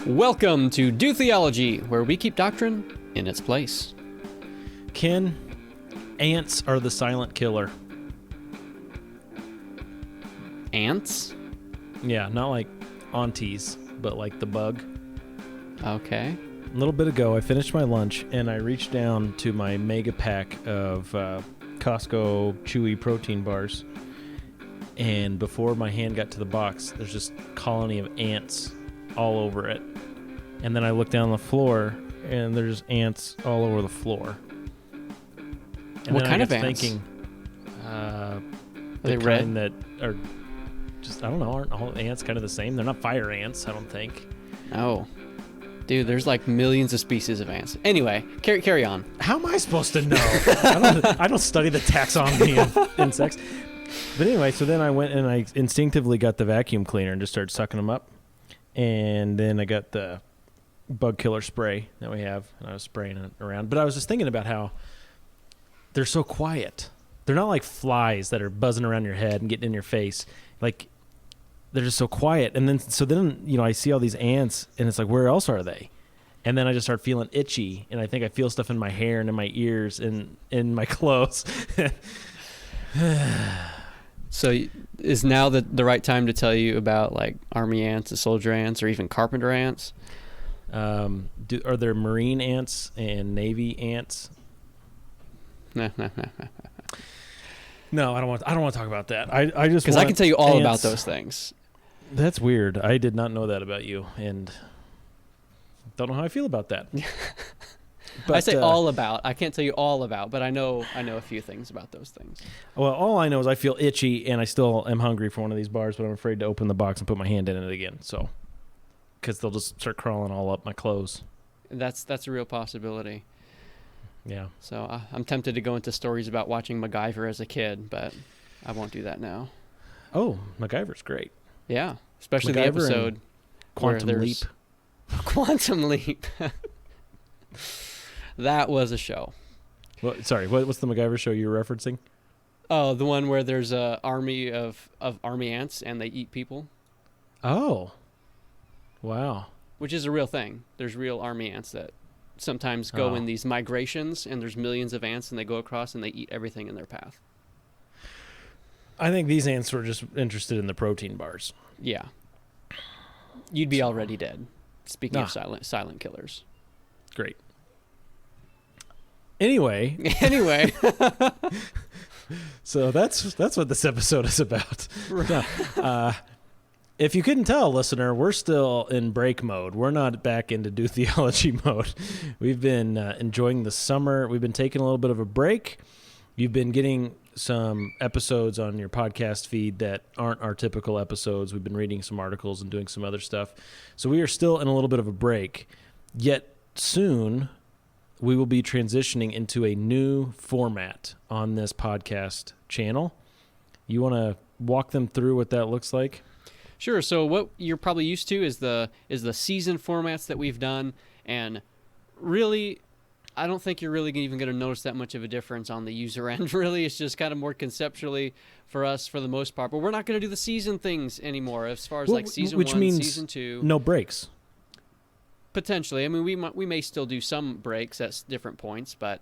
Welcome to Do Theology, where we keep doctrine in its place. Kenn, ants are the silent killer. Ants? Yeah, not like aunties, but like the bug. Okay. A little bit ago, I finished my lunch, and I reached down to my mega pack of Costco chewy protein bars. And before my hand got to the box, there's just a colony of ants all over it. And then I look down the floor, and there's ants all over the floor. And What then kind I of got ants? thinking, Are the they kind red? that are just, I don't know, aren't all ants kind of the same? They're not fire ants, I don't think. No. Dude, there's like millions of species of ants. Anyway, carry on. How am I supposed to know? I don't study the taxonomy of insects. But anyway, so then I went and I instinctively got the vacuum cleaner and just started sucking them up. And then I got the bug killer spray that we have, and I was spraying it around. But I was just thinking about how they're so quiet. They're not like flies that are buzzing around your head and getting in your face. Like, they're just so quiet. And then, you know, I see all these ants, and it's like, where else are they? And then I just start feeling itchy, and I think I feel stuff in my hair and in my ears and in my clothes. So is now the right time to tell you about like army ants, the soldier ants, or even carpenter ants? Are there marine ants and navy ants? No, No, I don't want to talk about that. I just because I can tell you all about ants. those things. That's weird. I did not know that about you, and don't know how I feel about that. But, I say all about. I can't tell you all about, but I know a few things about those things. Well, all I know is I feel itchy, and I still am hungry for one of these bars, but I'm afraid to open the box and put my hand in it again. So, because they'll just start crawling all up my clothes. That's a real possibility. Yeah. So I'm tempted to go into stories about watching MacGyver as a kid, but I won't do that now. Oh, MacGyver's great. Yeah, especially MacGyver the episode Quantum where Leap. there's Quantum Leap. That was a show. Well, sorry, what's the MacGyver show you were referencing? Oh, the one where there's a army of army ants and they eat people. Oh. Wow. Which is a real thing. There's real army ants that sometimes go in these migrations, and there's millions of ants, and they go across and they eat everything in their path. I think these ants were just interested in the protein bars. Yeah. You'd be already dead. Speaking of silent killers. Great. Anyway. So that's what this episode is about. Now, if you couldn't tell, listener, we're still in break mode. We're not back into Do Theology mode. We've been enjoying the summer. We've been taking a little bit of a break. You've been getting some episodes on your podcast feed that aren't our typical episodes. We've been reading some articles and doing some other stuff. So we are still in a little bit of a break. Yet soon we will be transitioning into a new format on this podcast channel. You want to walk them through what that looks like? Sure. So what you're probably used to is the season formats that we've done, and really, I don't think you're really even going to notice that much of a difference on the user end. Really, it's just kind of more conceptually for us for the most part. But we're not going to do the season things anymore as far as like season which 1, means season 2. No breaks. Potentially. I mean, we may still do some breaks at different points, but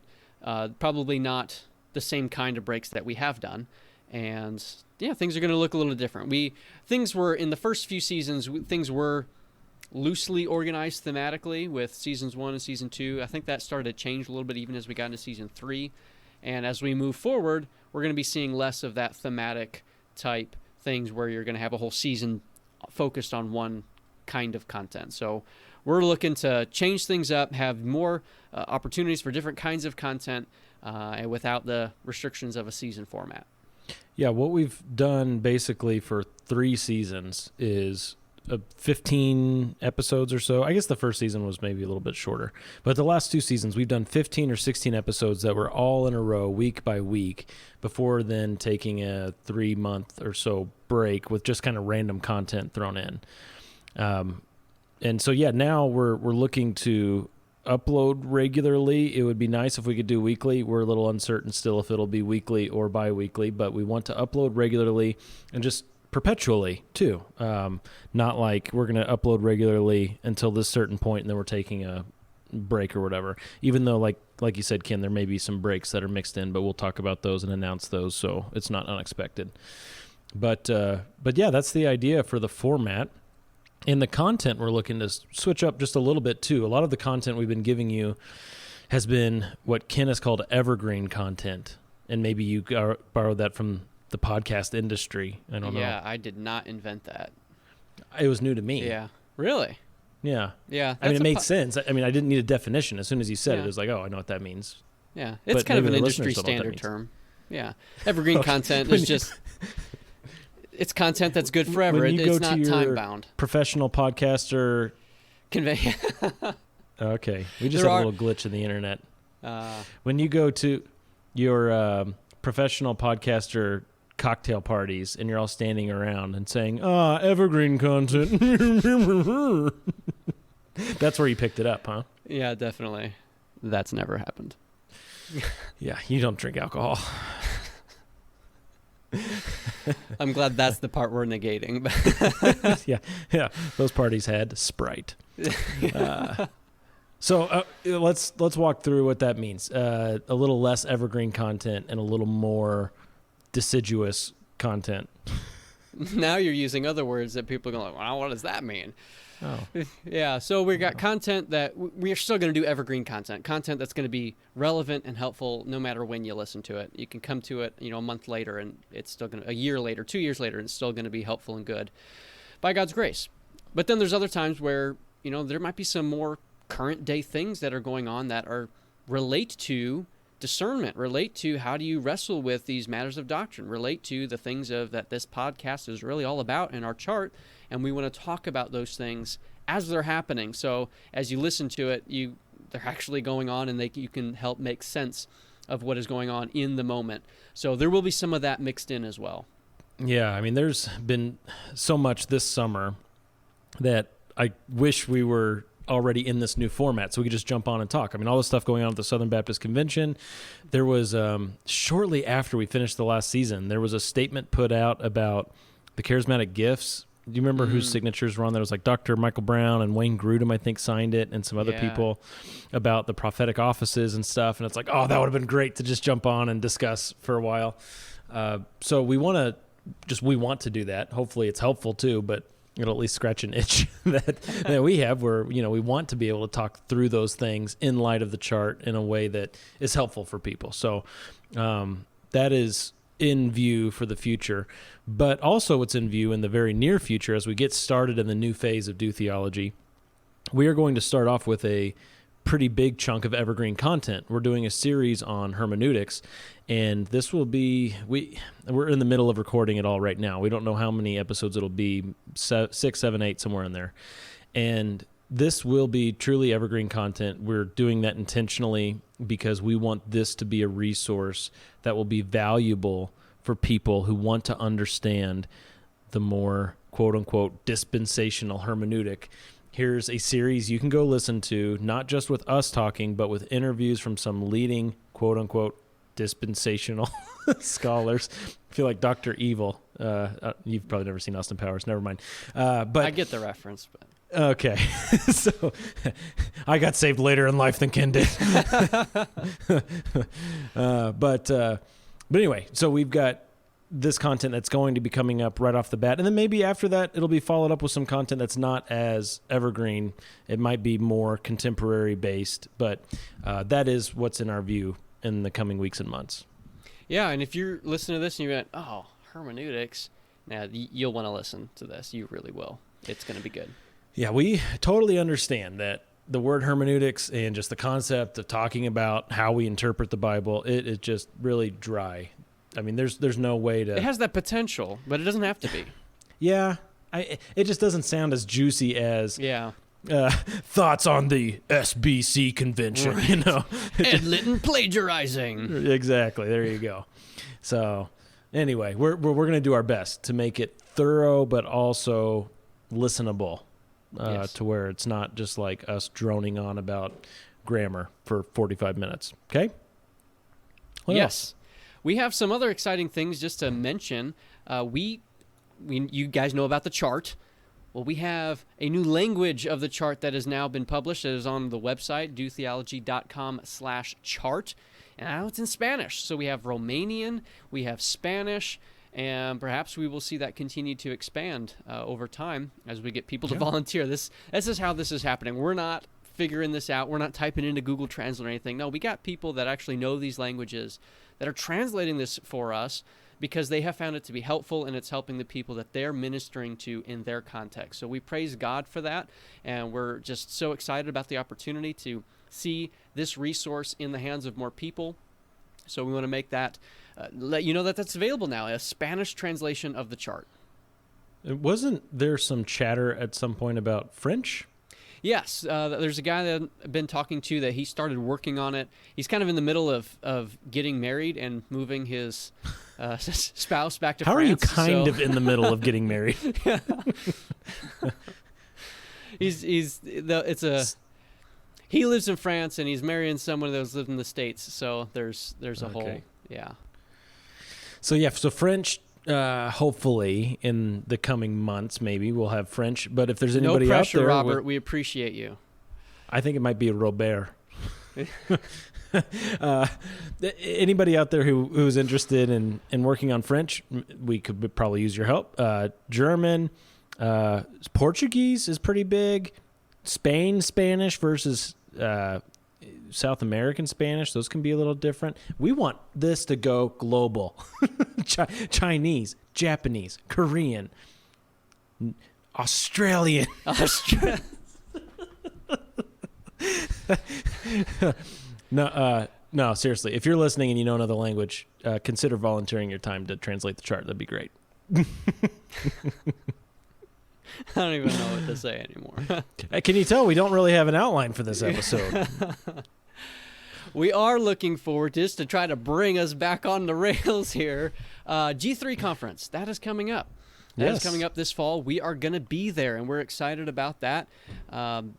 probably not the same kind of breaks that we have done. And yeah, things are going to look a little different. Things were in the first few seasons. Things were loosely organized thematically with seasons 1 and season 2. I think that started to change a little bit even as we got into season 3. And as we move forward, we're going to be seeing less of that thematic type things where you're going to have a whole season focused on one kind of content. So we're looking to change things up, have more opportunities for different kinds of content and without the restrictions of a season format. Yeah, what we've done basically for 3 seasons is 15 episodes or so. I guess the first season was maybe a little bit shorter. But the last 2 seasons, we've done 15 or 16 episodes that were all in a row, week by week, before then taking a 3-month or so break with just kind of random content thrown in. And so, yeah, now we're looking to upload regularly. It would be nice if we could do weekly. We're a little uncertain still if it'll be weekly or bi-weekly, but we want to upload regularly and just perpetually too. Not like we're going to upload regularly until this certain point and then we're taking a break or whatever. Even though, like you said, Ken, there may be some breaks that are mixed in, but we'll talk about those and announce those, so it's not unexpected. But yeah, that's the idea for the format. In the content, we're looking to switch up just a little bit too. A lot of the content we've been giving you has been what Ken has called evergreen content, and maybe you borrowed that from the podcast industry. I don't know. Yeah, I did not invent that. It was new to me. Yeah. Really? Yeah. Yeah. I mean, it made sense. I mean, I didn't need a definition. As soon as you said it, it was like, oh, I know what that means. Yeah. It's But kind of maybe an the industry listeners don't know what that standard means. term. Yeah. Evergreen content is just, it's content that's good forever. When you go It's to not your time-bound. professional podcaster. Convey. Okay. We just There had a are- little glitch in the internet. uh, When you go to your professional podcaster cocktail parties and you're all standing around and saying, evergreen content. That's where you picked it up, huh? yeah, definitely. That's never happened. Yeah, you don't drink alcohol. I'm glad that's the part we're negating. Yeah. Those parties had Sprite. So let's walk through what that means. A little less evergreen content and a little more deciduous content. Now you're using other words that people are going, wow, what does that mean? Oh, Yeah, so we got content that we are still going to do evergreen content that's going to be relevant and helpful no matter when you listen to it. You can come to it, a month later, and it's still going to, a year later, 2 years later, and it's still going to be helpful and good by God's grace. But then there's other times where, there might be some more current day things that are going on that relate to discernment, relate to how do you wrestle with these matters of doctrine, relate to the things that this podcast is really all about in our chart. And we want to talk about those things as they're happening. So as you listen to it, they're actually going on, and you can help make sense of what is going on in the moment. So there will be some of that mixed in as well. yeah. I mean, there's been so much this summer that I wish we were already in this new format so we could just jump on and talk. I mean, all the stuff going on at the Southern Baptist Convention. There was, shortly after we finished the last season, there was a statement put out about the charismatic gifts. Do you remember whose signatures were on there? It was like Dr. Michael Brown and Wayne Grudem, I think, signed it, and some other people about the prophetic offices and stuff. And it's like, oh, that would have been great to just jump on and discuss for a while. So we want to do that. Hopefully it's helpful too, but it'll at least scratch an itch that we have where, we want to be able to talk through those things in light of the chart in a way that is helpful for people. So that is in view for the future, but also what's in view in the very near future as we get started in the new phase of Do Theology. We are going to start off with a pretty big chunk of evergreen content. We're doing a series on hermeneutics, and this will be, we're in the middle of recording it all right now. We don't know how many episodes it'll be, 6, 7, 8, somewhere in there. And this will be truly evergreen content. We're doing that intentionally because we want this to be a resource that will be valuable for people who want to understand the more quote-unquote dispensational hermeneutic. Here's a series you can go listen to, not just with us talking, but with interviews from some leading quote-unquote dispensational scholars. I feel like Dr. Evil. You've probably never seen Austin Powers. Never mind. But I get the reference, but... Okay, so I got saved later in life than Ken did. But anyway, so we've got this content that's going to be coming up right off the bat, and then maybe after that it'll be followed up with some content that's not as evergreen. It might be more contemporary based, but that is what's in our view in the coming weeks and months. Yeah, and if you're listening to this and you're like, oh, hermeneutics, now you'll want to listen to this. You really will. It's going to be good. Yeah, we totally understand that the word hermeneutics and just the concept of talking about how we interpret the Bible, it is just really dry. I mean, there's no way to... It has that potential, but it doesn't have to be. Yeah, it just doesn't sound as juicy as thoughts on the SBC convention, right. Ed Litton plagiarizing. Exactly, there you go. So anyway, we're going to do our best to make it thorough but also listenable. Yes. To where it's not just like us droning on about grammar for 45 minutes. Okay? What else? We have some other exciting things just to mention. We you guys know about the chart. Well, we have a new language of the chart that has now been published. That is on the website, dotheology.com/chart. And now it's in Spanish. So we have Romanian, we have Spanish, and perhaps we will see that continue to expand over time as we get people to volunteer. This is how this is happening. We're not figuring this out. We're not typing into Google Translate or anything. No, we got people that actually know these languages that are translating this for us, because they have found it to be helpful, and it's helping the people that they're ministering to in their context. So we praise God for that, and we're just so excited about the opportunity to see this resource in the hands of more people. So we want to make that, let you know that that's available now, a Spanish translation of the chart. Wasn't there some chatter at some point about French? Yes, there's a guy that I've been talking to that he started working on it. He's kind of in the middle of getting married and moving his spouse back to France. How are you kind of in the middle of getting married? He lives in France and he's marrying someone that's lived in the States. So there's a whole, yeah. So French. Hopefully in the coming months, maybe we'll have French. But if there's anybody no pressure, out there, Robert, we appreciate you. I think it might be a Robert. Anybody out there who's interested in working on French, we could probably use your help. German, Portuguese is pretty big. Spanish versus South American Spanish, those can be a little different. We want this to go global. Chinese, Japanese, Korean, Australian. No, seriously. If you're listening and you know another language, consider volunteering your time to translate the chart. That'd be great. I don't even know what to say anymore. Can you tell we don't really have an outline for this episode? We are looking forward to this to try to bring us back on the rails here. G3 conference, that is coming up. That is coming up this fall. We are going to be there, and we're excited about that.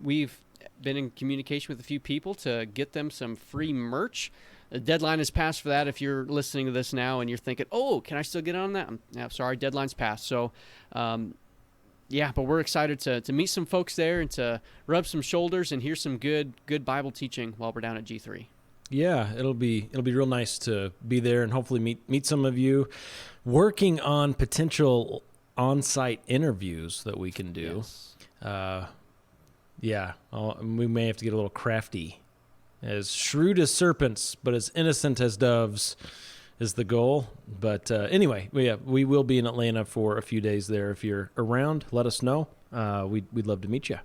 We've been in communication with a few people to get them some free merch. The deadline is passed for that. If you're listening to this now and you're thinking, oh, can I still get on that? Sorry, deadline's passed. So, yeah, but we're excited to meet some folks there and to rub some shoulders and hear some good Bible teaching while we're down at G3. Yeah, it'll be real nice to be there and hopefully meet some of you, working on potential on-site interviews that we can do. Yes. We may have to get a little crafty. As shrewd as serpents, but as innocent as doves is the goal. But anyway, we will be in Atlanta for a few days there. If you're around, let us know. We'd love to meet you.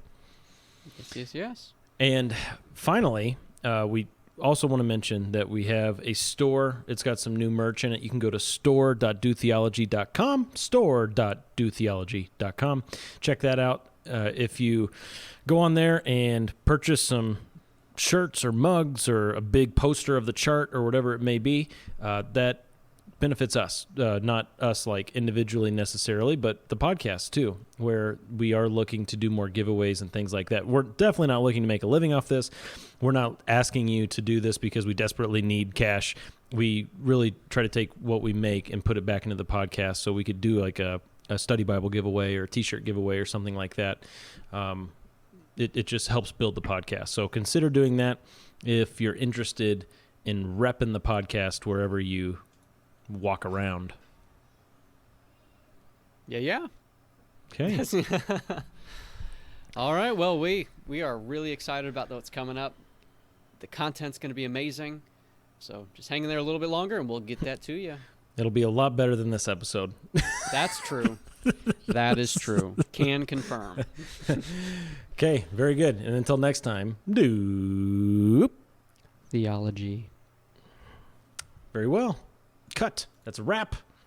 Yes. And finally, we also want to mention that we have a store. It's got some new merch in it. You can go to store.dotheology.com, store.dotheology.com. Check that out. If you go on there and purchase some shirts or mugs or a big poster of the chart or whatever it may be, that benefits us, not us like individually necessarily, but the podcast too, where we are looking to do more giveaways and things like that. We're definitely not looking to make a living off this. We're not asking you to do this because we desperately need cash. We really try to take what we make and put it back into the podcast so we could do like a study Bible giveaway or a t-shirt giveaway or something like that. It just helps build the podcast. So consider doing that if you're interested in repping the podcast wherever you walk around. Yeah. Okay. All right. Well, we are really excited about what's coming up. The content's going to be amazing. So just hang in there a little bit longer and we'll get that to you. It'll be a lot better than this episode. That's true. That is true. Can confirm. Okay, very good. And until next time, do theology. Very well. Cut. That's a wrap.